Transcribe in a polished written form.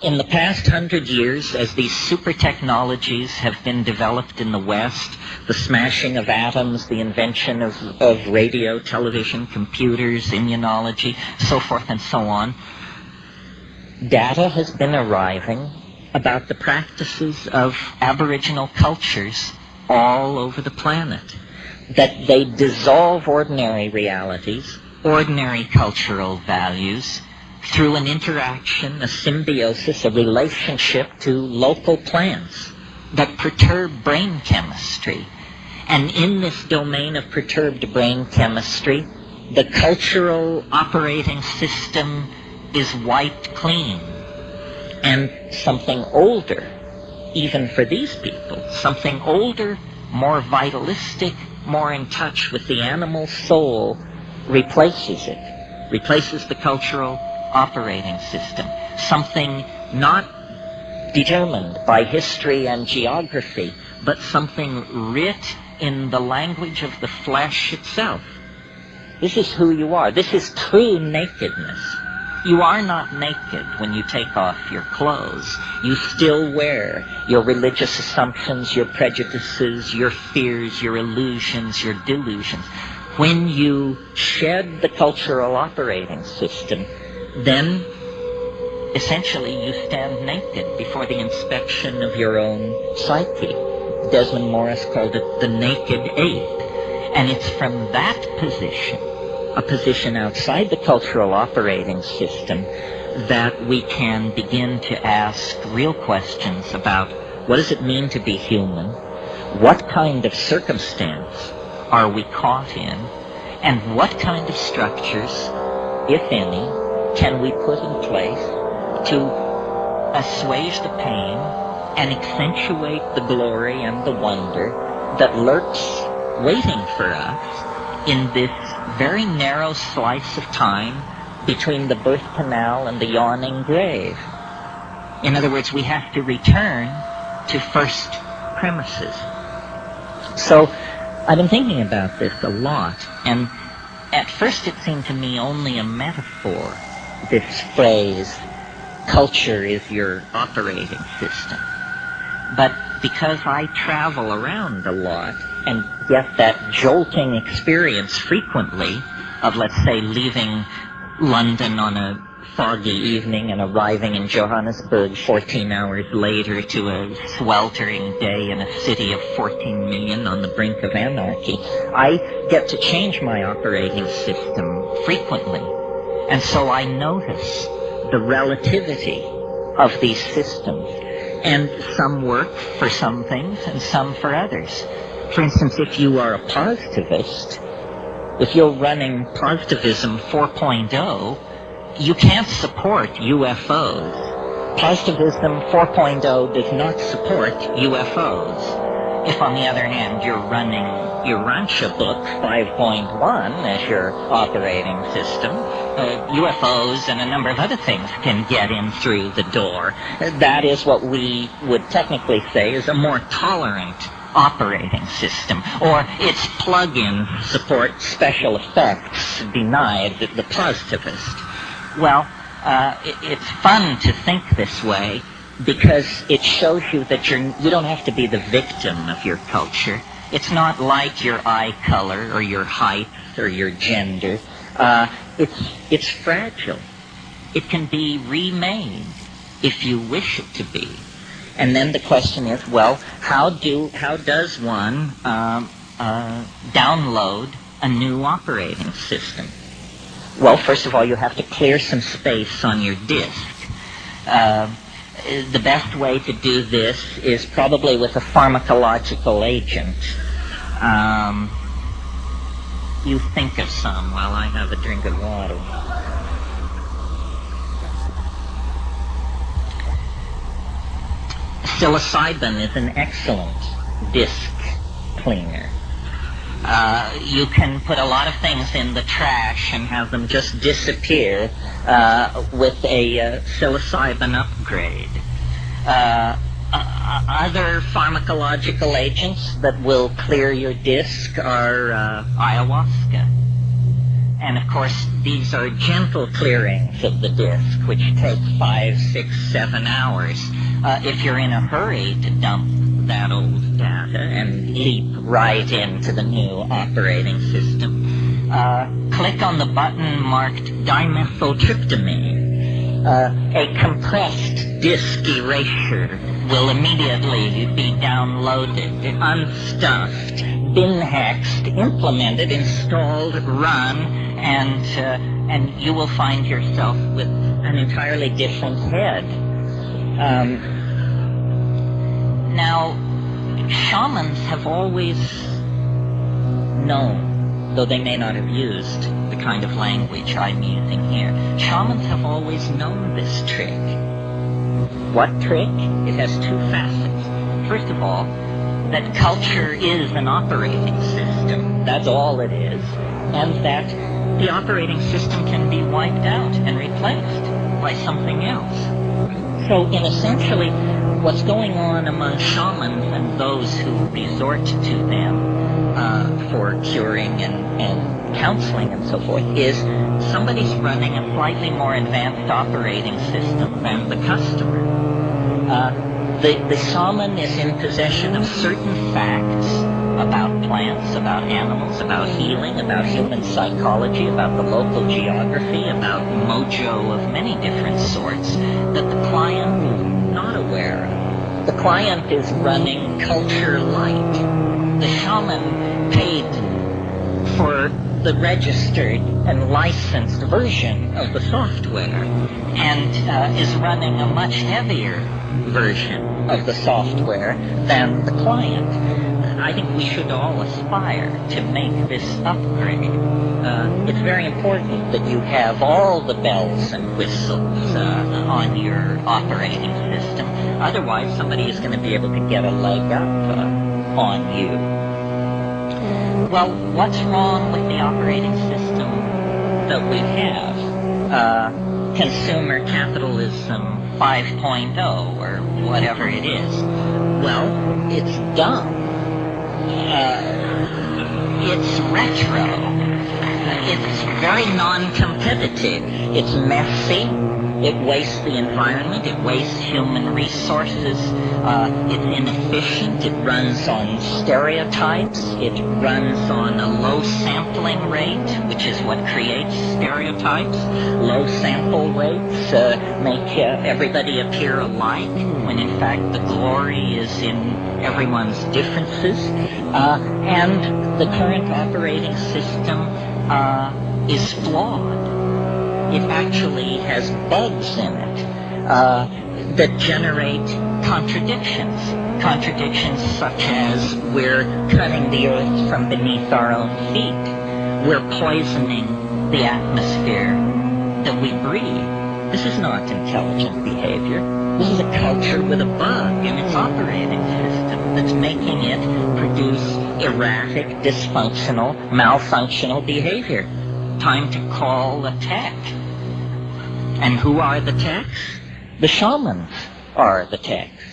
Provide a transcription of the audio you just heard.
In the past 100 years, as these super technologies have been developed in the West, the smashing of atoms, the invention of radio, television, computers, immunology, so forth and so on, data has been arriving about the practices of Aboriginal cultures all over the planet, that they dissolve ordinary realities, ordinary cultural values, through an interaction, a symbiosis, a relationship to local plants that perturb brain chemistry. And in this domain of perturbed brain chemistry, the cultural operating system is wiped clean. And something older, even for these people, something older, more vitalistic, more in touch with the animal soul, replaces it, replaces the cultural operating system. Something not determined by history and geography, but something writ in the language of the flesh itself. This is who you are. This is true nakedness. You are not naked when you take off your clothes. You still wear your religious assumptions, your prejudices, your fears, your illusions, your delusions. When you shed the cultural operating system, then essentially you stand naked before the inspection of your own psyche. Desmond Morris called it the naked ape. And it's from that position, a position outside the cultural operating system, that we can begin to ask real questions about what does it mean to be human, what kind of circumstance are we caught in, and what kind of structures, if any, can we put in place to assuage the pain and accentuate the glory and the wonder that lurks waiting for us in this very narrow slice of time between the birth canal and the yawning grave. In other words, we have to return to first premises. So I've been thinking about this a lot, and at first it seemed to me only a metaphor, this phrase, culture is your operating system. But because I travel around a lot and get that jolting experience frequently of, let's say, leaving London on a foggy evening and arriving in Johannesburg 14 hours later to a sweltering day in a city of 14 million on the brink of anarchy, I get to change my operating system frequently. And so I notice the relativity of these systems. And some work for some things and some for others. For instance, if you are a positivist, if you're running Positivism 4.0, you can't support UFOs. Positivism 4.0 does not support UFOs. If, on the other hand, you're running your Rancha book 5.1 as your operating system, UFOs and a number of other things can get in through the door. That is what we would technically say is a more tolerant operating system, or its plug-in support special effects denied the positivist. Well, it's fun to think this way because it shows you that you don't have to be the victim of your culture. It's not like your eye color or your height or your gender. It's fragile. It can be remade if you wish it to be. And then the question is, well, how does one download a new operating system? Well, first of all, you have to clear some space on your disk. The best way to do this is probably with a pharmacological agent. You think of some while I have a drink of water. Psilocybin is an excellent disk cleaner. You can put a lot of things in the trash and have them just disappear with a psilocybin upgrade. Other pharmacological agents that will clear your disk are ayahuasca And of course, these are gentle clearings of the disk, which take 5, 6, 7 hours. If you're in a hurry to dump that old data and leap right into the new operating system, click on the button marked dimethyltryptamine. A compressed disk erasure will immediately be downloaded, unstuffed, bin-hexed, implemented, installed, run, and you will find yourself with an entirely different head. Now, shamans have always known, though they may not have used the kind of language I'm using here, shamans have always known this trick. What trick? It has two facets. First of all, that culture is an operating system. That's all it is. And that the operating system can be wiped out and replaced by something else. So, in essentially, what's going on among shamans and those who resort to them for curing and counseling and so forth is somebody's running a slightly more advanced operating system than the customer. The shaman is in possession of certain facts about plants, about animals, about healing, about human psychology, about the local geography, about mojo of many different sorts that the client is not aware of. The client is running culture light. The shaman paid for the registered and licensed version of the software and is running a much heavier version of the software than the client. I think we should all aspire to make this upgrade. It's very important that you have all the bells and whistles on your operating system. Otherwise, somebody is going to be able to get a leg up on you. Well, what's wrong with the operating system that we have? Consumer capitalism 5.0 or whatever it is. Well, it's dumb. It's retro. It's very non-competitive. It's messy. It wastes the environment. It wastes human resources. It's inefficient. It runs on stereotypes. It runs on a low sampling rate, which is what creates stereotypes. Low sample rates make everybody appear alike, when in fact the glory is in everyone's differences. And the current operating system is flawed. It actually has bugs in it that generate contradictions. Contradictions such as we're cutting the earth from beneath our own feet. We're poisoning the atmosphere that we breathe. This is not intelligent behavior. This is a culture with a bug in its operating system that's making it produce erratic, dysfunctional, malfunctional behavior. Time to call a tech. And who are the techs? The shamans are the techs.